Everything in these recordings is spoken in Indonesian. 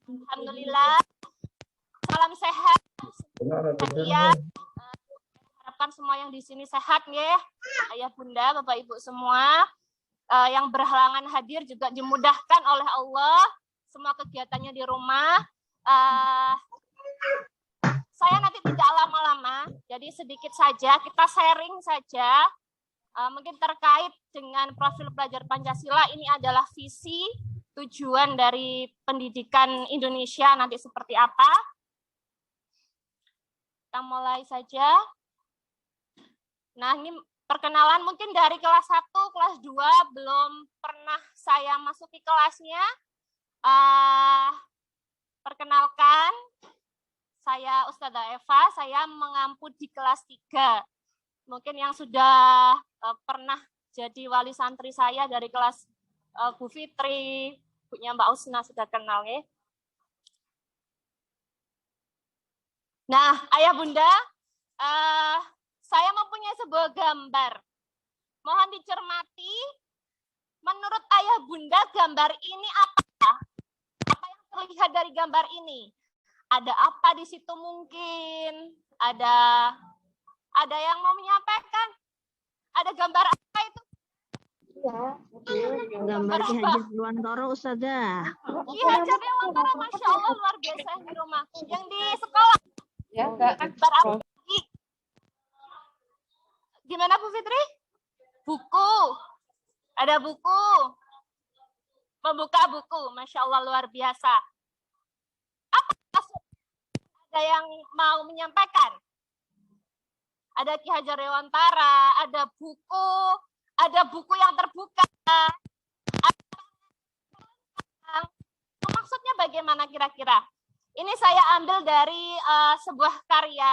Alhamdulillah. Salam sehat. Ya. Harapkan semua yang di sini sehat ya. Ayah bunda, bapak ibu semua. Yang berhalangan hadir juga dimudahkan oleh Allah. Semua kegiatannya di rumah. Saya nanti tidak lama-lama, jadi sedikit saja, kita sharing saja. Mungkin terkait dengan profil pelajar Pancasila, ini adalah visi, tujuan dari pendidikan Indonesia nanti seperti apa. Kita mulai saja. Nah, ini perkenalan mungkin dari kelas 1, kelas 2 belum pernah saya masuki kelasnya. Perkenalkan, saya Ustadzah Eva, saya mengampu di kelas 3. Mungkin yang sudah pernah jadi wali santri saya dari kelas Bu Fitri, Bunya Mbak Usna sudah kenal ya. Nah, ayah bunda, saya mempunyai sebuah gambar. Mohon dicermati, menurut ayah bunda gambar ini apa? Apa yang terlihat dari gambar ini? Ada apa di situ mungkin? Ada yang mau menyampaikan? Ada gambar apa itu? Ya, gambar Ki Hajar Dewantara, Ustazah. Ki Hajar Dewantara, Masya Allah, luar biasa di rumah. Yang di sekolah? Ya, gambar apa? Gimana Bu Fitri? Buku. Ada buku. Membuka buku, Masya Allah, luar biasa. Apa maksud? Ada yang mau menyampaikan? Ada Ki Hajar Dewantara, ada buku yang terbuka. Maksudnya bagaimana kira-kira? Ini saya ambil dari sebuah karya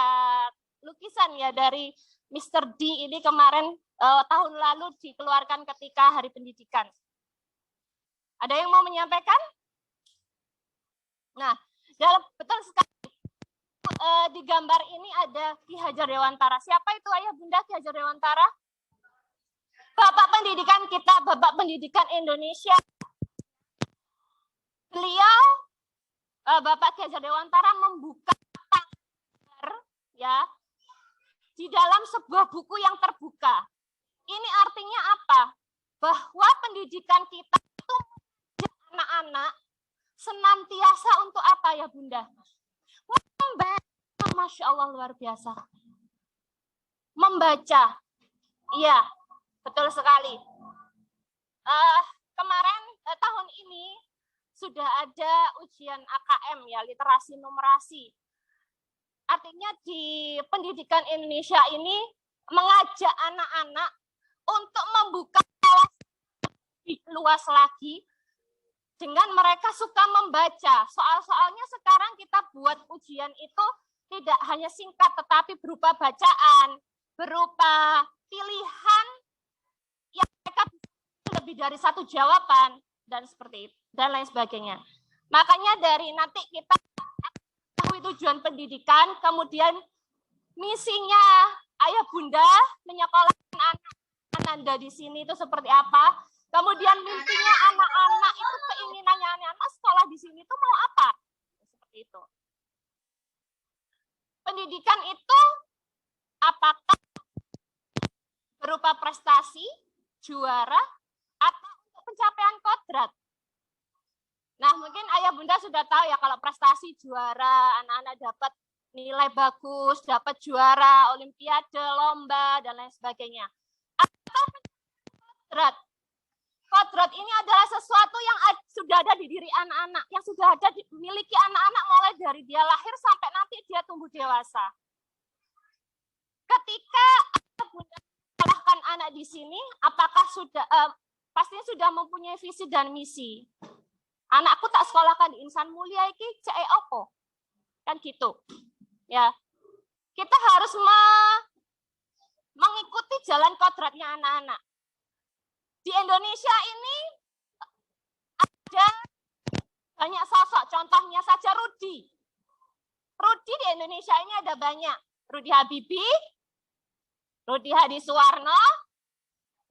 lukisan ya dari Mr. D ini kemarin tahun lalu dikeluarkan ketika Hari Pendidikan. Ada yang mau menyampaikan? Nah, betul sekali. Di gambar ini ada Ki Hajar Dewantara. Siapa itu ayah bunda Ki Hajar Dewantara? Bapak pendidikan kita, Bapak pendidikan Indonesia. Beliau, Bapak Ki Hajar Dewantara membuka pagar ya di dalam sebuah buku yang terbuka. Ini artinya apa? Bahwa pendidikan kita itu anak-anak senantiasa untuk apa ya bunda? Membaca, Masya Allah luar biasa. Membaca, iya, betul sekali. Kemarin tahun ini sudah ada ujian AKM ya, literasi numerasi. Artinya di pendidikan Indonesia ini mengajak anak-anak untuk membuka lebih luas lagi. Dengan mereka suka membaca, soal-soalnya sekarang kita buat ujian itu tidak hanya singkat, tetapi berupa bacaan, berupa pilihan yang mereka lebih dari satu jawaban, dan seperti itu, dan lain sebagainya. Makanya dari nanti kita tahu tujuan pendidikan, kemudian misinya ayah bunda menyekolahkan anak Anda di sini itu seperti apa. Kemudian mimpinya anak-anak itu keinginannya anak-anak sekolah di sini itu mau apa? Seperti itu. Pendidikan itu apakah berupa prestasi, juara, atau untuk pencapaian kodrat? Nah, mungkin ayah bunda sudah tahu ya kalau prestasi juara, anak-anak dapat nilai bagus, dapat juara, olimpiade, lomba, dan lain sebagainya. Atau kodrat? Kodrat ini adalah sesuatu yang sudah ada di diri anak-anak, yang sudah ada dimiliki anak-anak mulai dari dia lahir sampai nanti dia tumbuh dewasa. Ketika bunda menyekolahkan anak di sini, apakah pastinya sudah mempunyai visi dan misi. Anakku tak sekolahkan di insan mulia iki cek opo. Kan gitu. Ya. Kita harus mengikuti jalan kodratnya anak-anak. Di Indonesia ini ada banyak sosok, contohnya saja Rudi. Rudi di Indonesia ini ada banyak. Rudi Habibie, Rudi Hadi Suwarno,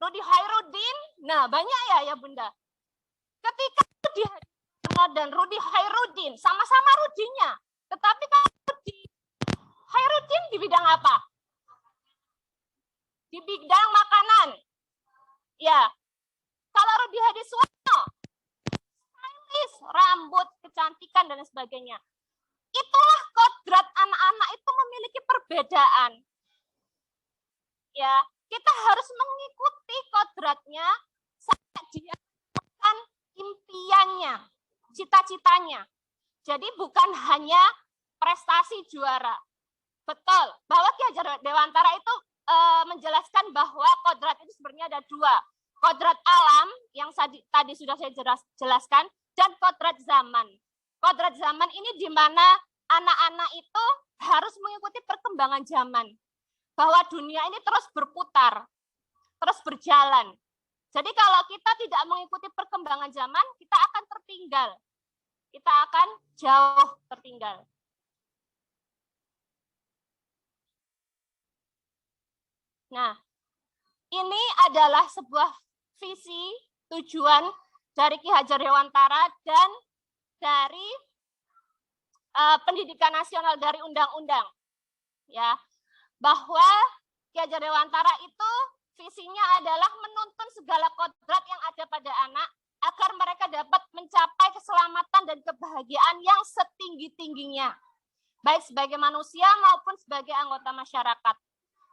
Rudi Khairuddin. Nah, banyak ya bunda. Ketika Rudi Hadi Sudarsono dan Rudi Khairuddin, sama-sama Rudinya. Tetapi kalau Rudi Khairuddin di bidang apa? Di bidang makanan. Ya. Kalau Rudi Hadisuwarno, stylish, rambut, kecantikan dan sebagainya. Itulah kodrat anak-anak itu memiliki perbedaan. Ya, kita harus mengikuti kodratnya sampai dia menemukan impiannya, cita-citanya. Jadi bukan hanya prestasi juara. Betul, bahwa Ki Hajar Dewantara itu menjelaskan bahwa kodrat itu sebenarnya ada dua. Kodrat alam yang tadi sudah saya jelaskan dan kodrat zaman. Kodrat zaman ini di mana anak-anak itu harus mengikuti perkembangan zaman. Bahwa dunia ini terus berputar, terus berjalan. Jadi kalau kita tidak mengikuti perkembangan zaman, kita akan tertinggal. Kita akan jauh tertinggal. Nah, ini adalah sebuah visi, tujuan dari Ki Hajar Dewantara dan dari pendidikan nasional dari undang-undang. Ya, bahwa Ki Hajar Dewantara itu visinya adalah menuntun segala kodrat yang ada pada anak agar mereka dapat mencapai keselamatan dan kebahagiaan yang setinggi-tingginya, baik sebagai manusia maupun sebagai anggota masyarakat.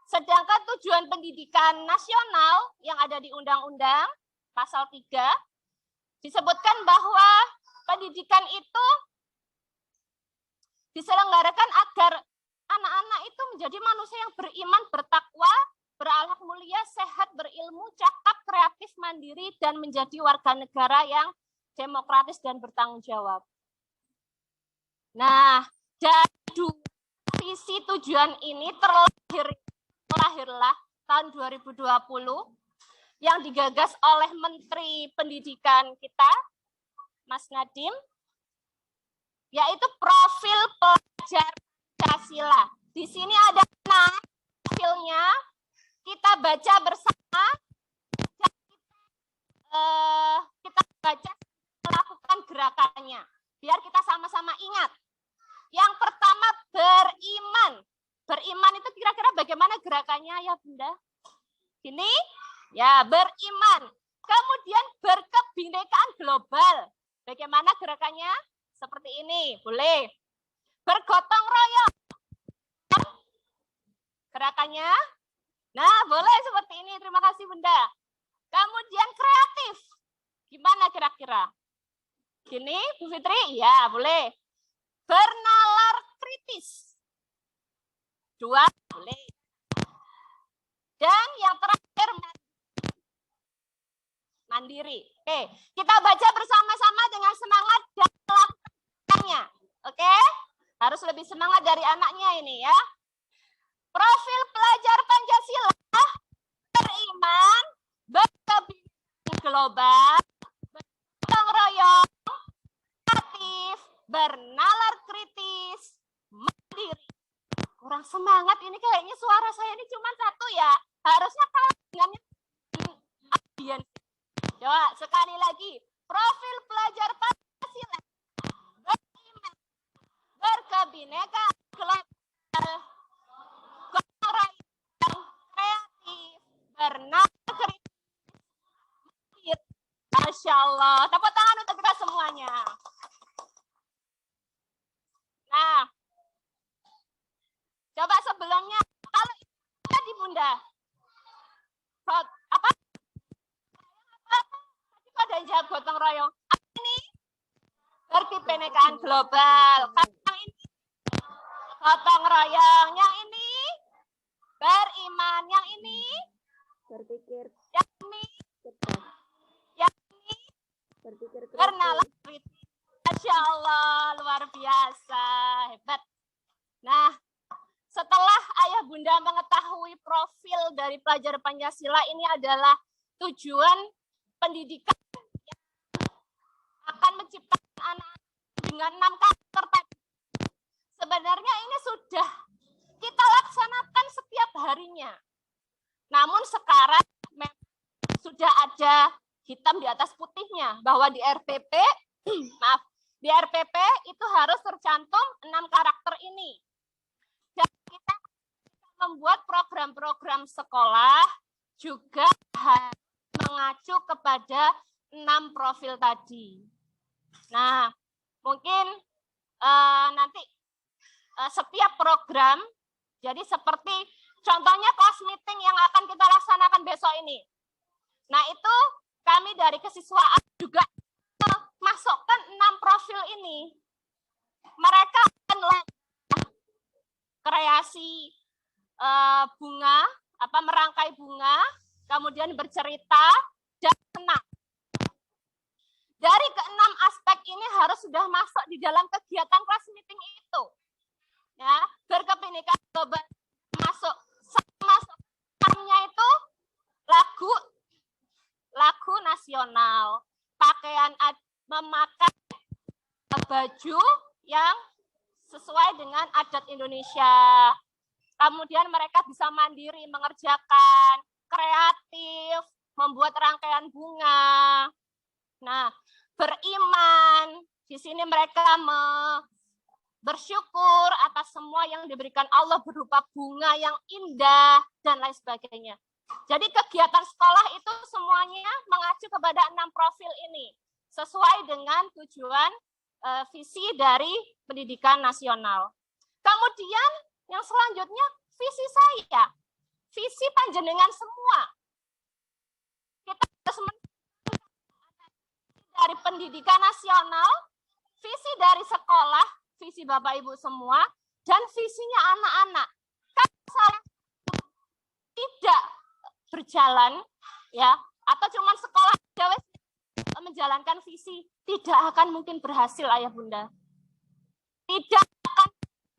Sedangkan tujuan pendidikan nasional yang ada di Undang-Undang Pasal 3 disebutkan bahwa pendidikan itu diselenggarakan agar anak-anak itu menjadi manusia yang beriman, bertakwa, berakhlak mulia, sehat, berilmu, cakap, kreatif, mandiri, dan menjadi warga negara yang demokratis dan bertanggung jawab. Nah, dari dua visi tujuan ini terlahirlah tahun 2020 yang digagas oleh Menteri Pendidikan kita, Mas Nadiem, yaitu profil pelajar Pancasila. Di sini ada profilnya, kita baca bersama, kita baca melakukan gerakannya, biar kita sama-sama ingat. Yang pertama, beriman. Beriman itu kira-kira bagaimana gerakannya ya Bunda? Ini ya beriman. Kemudian berkebinekaan global. Bagaimana gerakannya? Seperti ini, boleh. Bergotong royong. Gerakannya. Nah, boleh seperti ini. Terima kasih Bunda. Kemudian kreatif. Gimana kira-kira? Gini, Bu Fitri? Ya, boleh. Bernalar kritis. Dua, boleh. Dan yang terakhir, mandiri. Oke, kita baca bersama-sama dengan semangat dan melakukannya. Oke, harus lebih semangat dari anaknya ini ya. Profil pelajar Pancasila, beriman, berkebinekaan global, bergotong royong, kreatif, bernalar kritis, mandiri. Kurang semangat ini kayaknya suara saya ini cuma satu ya. Harusnya kalah dengan audiens. Coba sekali lagi. Profil pelajar Pancasila, beriman, berkebinekaan global, gotong royong, kreatif, bernalar kritis, mandiri. Masya Allah. Tepuk tangan untuk kita semuanya. Nah, coba sebelumnya, kalau tadi Bunda, apa? Tadi ada yang jawab gotong royong. Apa ini? Berkebinekaan global. Yang ini gotong royong. Yang ini beriman. Yang ini Berpikir yang ini cerdas. yang ini Berpikir bernalar kreatif. kritis. Masya Allah, luar biasa, hebat. Nah, setelah ayah bunda mengetahui profil dari pelajar Pancasila, ini adalah tujuan pendidikan yang akan menciptakan anak dengan 6 karakter tadi. Sebenarnya ini sudah kita laksanakan setiap harinya. Namun sekarang sudah ada hitam di atas putihnya bahwa di RPP, maaf, Di RPP itu harus tercantum 6 karakter ini. Dan kita membuat program-program sekolah juga harus mengacu kepada 6 profil tadi. Nah, mungkin nanti setiap program, jadi seperti contohnya kelas meeting yang akan kita laksanakan besok ini. Nah, itu kami dari kesiswaan juga masukkan 6 profil ini. Mereka akan kreasi bunga, merangkai bunga, kemudian bercerita dan senang. Dari ke-6 aspek ini harus sudah masuk di dalam kegiatan kelas meeting itu. Ya, berkebinekaan global masuk itu lagu nasional, pakaian memakai baju yang sesuai dengan adat Indonesia. Kemudian mereka bisa mandiri mengerjakan, kreatif, membuat rangkaian bunga. Nah, beriman, di sini mereka bersyukur atas semua yang diberikan Allah berupa bunga yang indah dan lain sebagainya. Jadi kegiatan sekolah itu semuanya mengacu kepada 6 profil ini sesuai dengan tujuan visi dari pendidikan nasional. Kemudian yang selanjutnya visi saya, visi panjenengan semua. Kita harus dari pendidikan nasional, visi dari sekolah, visi Bapak Ibu semua, dan visinya anak-anak. Kalau saya tidak berjalan, ya, atau cuma sekolah menjalankan visi, tidak akan mungkin berhasil, Ayah Bunda. Tidak akan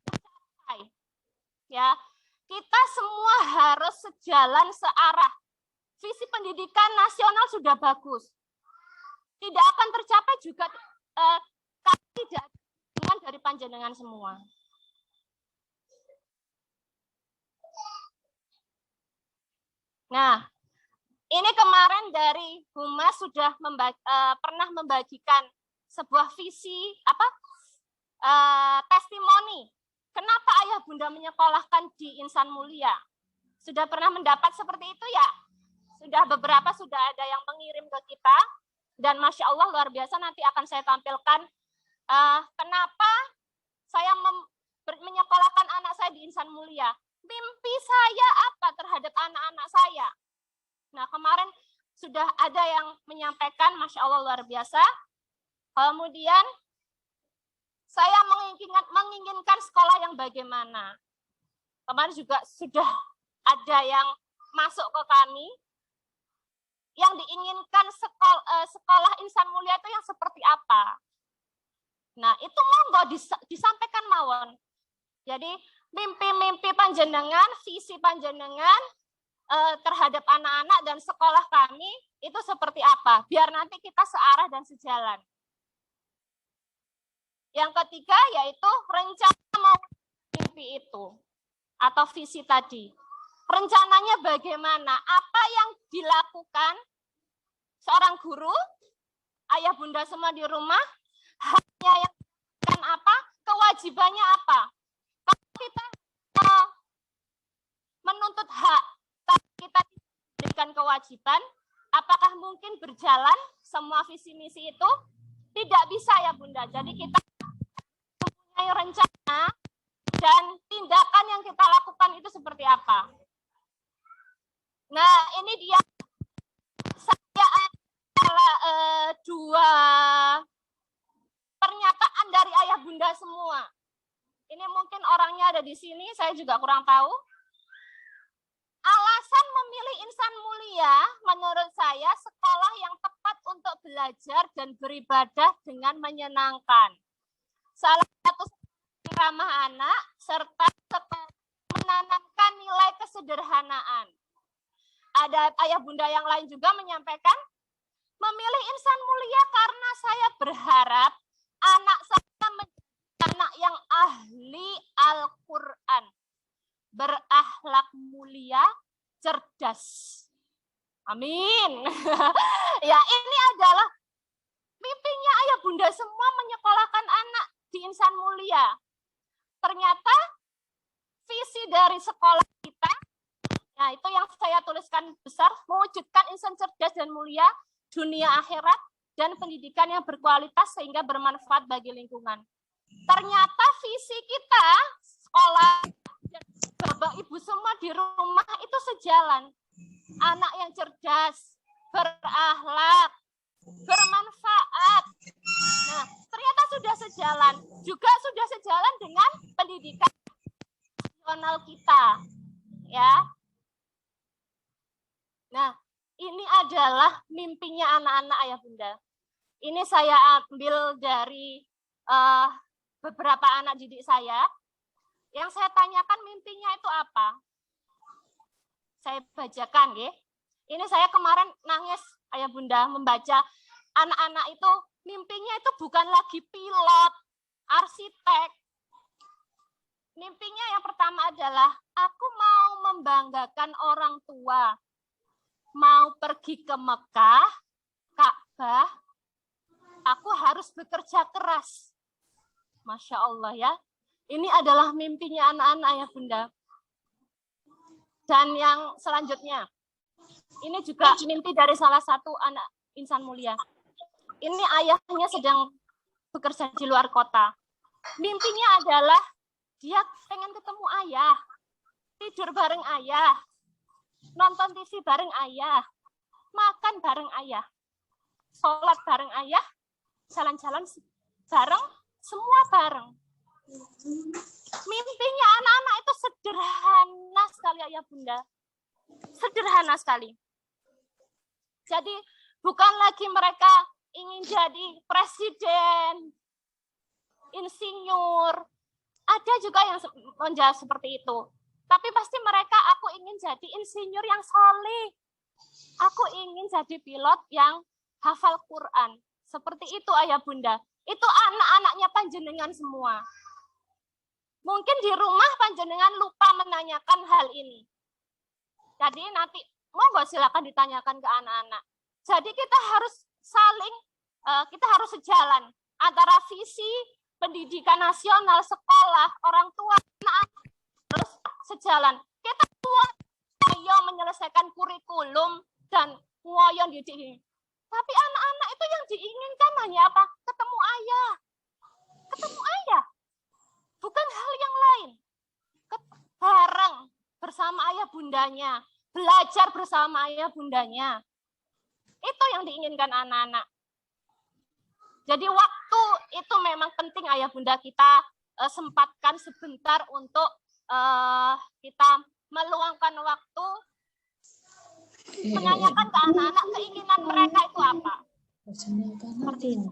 tercapai. Ya, kita semua harus sejalan searah. Visi pendidikan nasional sudah bagus. Tidak akan tercapai juga kalau tidak dari panjenengan semua. Nah, ini kemarin dari Humas sudah pernah membagikan sebuah visi testimoni. Kenapa Ayah Bunda menyekolahkan di Insan Mulia? Sudah pernah mendapat seperti itu ya? Sudah beberapa sudah ada yang mengirim ke kita. Dan Masya Allah luar biasa, nanti akan saya tampilkan kenapa saya menyekolahkan anak saya di Insan Mulia. Mimpi saya apa terhadap anak-anak saya? Nah, kemarin sudah ada yang menyampaikan, Masya Allah luar biasa. Kemudian saya menginginkan sekolah yang bagaimana. Kemarin juga sudah ada yang masuk ke kami, yang diinginkan sekolah Insan Mulia itu yang seperti apa. Nah, itu monggo disampaikan mawon. Jadi, mimpi-mimpi panjenengan, visi panjenengan terhadap anak-anak dan sekolah kami itu seperti apa. Biar nanti kita searah dan sejalan. Yang ketiga yaitu rencana mau mimpi itu atau visi tadi. Rencananya bagaimana? Apa yang dilakukan seorang guru, ayah bunda semua di rumah, haknya yang dilakukan apa? Kewajibannya apa? Kalau kita menuntut hak, tapi kita diberikan kewajiban, apakah mungkin berjalan semua visi misi itu? Tidak bisa ya bunda. Jadi kita mempunyai rencana dan tindakan yang kita lakukan itu seperti apa. Nah, ini dia saya adalah dua pernyataan dari ayah bunda semua. Ini mungkin orangnya ada di sini, saya juga kurang tahu. Alasan memilih Insan Mulia menurut saya sekolah yang tepat untuk belajar dan beribadah dengan menyenangkan. Salah satu ramah anak serta menanamkan nilai kesederhanaan. Ada ayah bunda yang lain juga menyampaikan, memilih Insan Mulia karena saya berharap anak saya menjadi anak yang ahli Al-Quran, berakhlak mulia, cerdas. Amin. Ya, ini adalah mimpinya ayah bunda semua menyekolahkan insan mulia. Ternyata visi dari sekolah kita, nah itu yang saya tuliskan besar, mewujudkan insan cerdas dan mulia, dunia akhirat, dan pendidikan yang berkualitas sehingga bermanfaat bagi lingkungan. Ternyata visi kita, sekolah, dan bapak ibu semua di rumah itu sejalan. Anak yang cerdas, berakhlak, bermanfaat. Nah, ternyata sudah sejalan. Juga sudah sejalan dengan pendidikan nasional kita. Ya. Nah, ini adalah mimpinya anak-anak ayah bunda. Ini saya ambil dari beberapa anak didik saya. Yang saya tanyakan mimpinya itu apa? Saya bacakan, ya. Ini saya kemarin nangis ayah bunda membaca anak-anak itu mimpinya itu bukan lagi pilot, arsitek. Mimpinya yang pertama adalah aku mau membanggakan orang tua. Mau pergi ke Mekah, Ka'bah, aku harus bekerja keras. Masya Allah ya. Ini adalah mimpinya anak-anak ayah bunda. Dan yang selanjutnya, ini juga mimpi dari salah satu anak insan mulia. Ini ayahnya sedang bekerja di luar kota. Mimpinya adalah dia pengen ketemu ayah, tidur bareng ayah, nonton TV bareng ayah, makan bareng ayah, sholat bareng ayah, jalan-jalan bareng, semua bareng. Mimpinya anak-anak itu sederhana sekali ayah bunda. Sederhana sekali. Jadi bukan lagi mereka ingin jadi presiden, insinyur. Ada juga yang menjawab seperti itu. Tapi pasti mereka, aku ingin jadi insinyur yang soleh. Aku ingin jadi pilot yang hafal Quran. Seperti itu ayah bunda. Itu anak-anaknya panjenengan semua. Mungkin di rumah panjenengan lupa menanyakan hal ini. Jadi nanti monggo silakan ditanyakan ke anak-anak. Jadi kita harus saling, kita harus sejalan antara visi pendidikan nasional, sekolah, orang tua, anak-anak terus sejalan. Kita semua ayo menyelesaikan kurikulum dan ngoyo didik. Tapi anak-anak itu yang diinginkan hanya apa? Ketemu ayah. Ketemu ayah. Bukan hal yang lain. Bareng bersama ayah bundanya, belajar bersama ayah bundanya. Itu yang diinginkan anak-anak. Jadi waktu itu memang penting ayah bunda kita sempatkan sebentar untuk kita meluangkan waktu menanyakan ke anak-anak keinginan mereka itu apa. Seperti itu.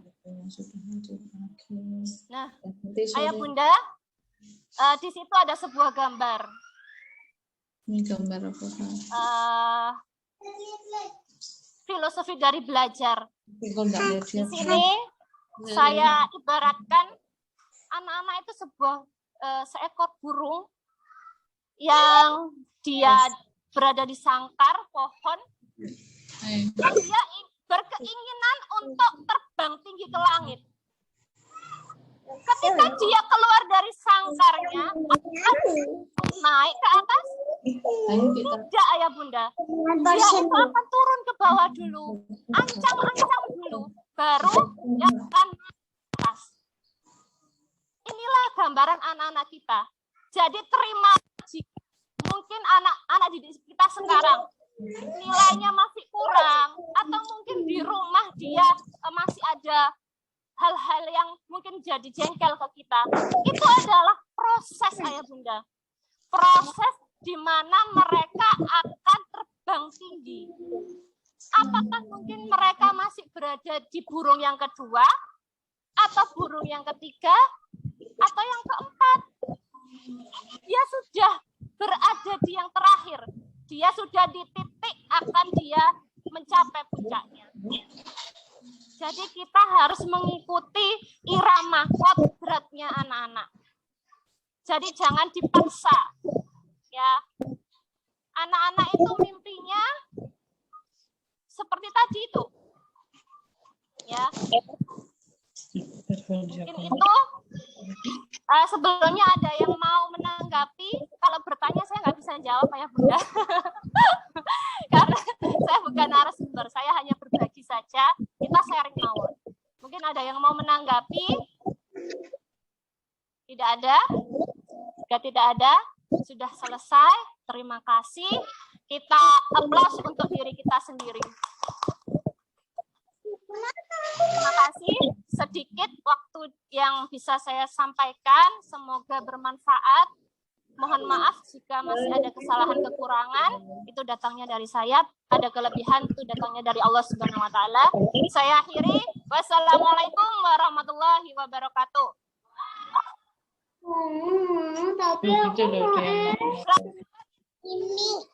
Nah, ayah bunda, di situ ada sebuah gambar. Ini gambar apa? Filosofi dari belajar. Di sini saya ibaratkan anak-anak itu seekor burung yang dia berada di sangkar pohon dan dia berkeinginan untuk terbang tinggi ke langit. Ketika dia keluar dari sangkarnya, naik ke atas, tidak ayah bunda. Dia itu akan turun ke bawah dulu, ancang-ancang dulu, baru dia akan atas. Inilah gambaran anak-anak kita. Jadi terima mungkin anak-anak didik kita sekarang nilainya masih kurang, atau mungkin di rumah dia masih ada hal-hal yang mungkin jadi jengkel ke kita. Itu adalah proses ayah bunda. Proses di mana mereka akan terbang tinggi. Apakah mungkin mereka masih berada di burung yang kedua, atau burung yang ketiga, atau yang keempat? Dia sudah berada di yang terakhir. Dia sudah di titik akan dia mencapai puncaknya. Jadi kita harus mengikuti irama kodratnya anak-anak. Jadi jangan dipaksa. Ya. Anak-anak itu mimpinya seperti tadi itu. Ya. Mungkin itu Sebelumnya ada yang mau menanggapi? Kalau bertanya saya nggak bisa jawab ya Bunda. Karena saya bukan narasumber, saya hanya berbagi saja. Kita sharing mawon. Mungkin ada yang mau menanggapi? Tidak ada? Jika tidak ada, sudah selesai. Terima kasih. Kita aplaus untuk diri kita sendiri. Terima kasih. Sedikit waktu yang bisa saya sampaikan. Semoga bermanfaat. Mohon maaf jika masih ada kesalahan kekurangan. Itu datangnya dari saya. Ada kelebihan itu datangnya dari Allah Subhanahu wa taala. Saya akhiri. Wassalamualaikum warahmatullahi wabarakatuh. Tapi aku mau ini.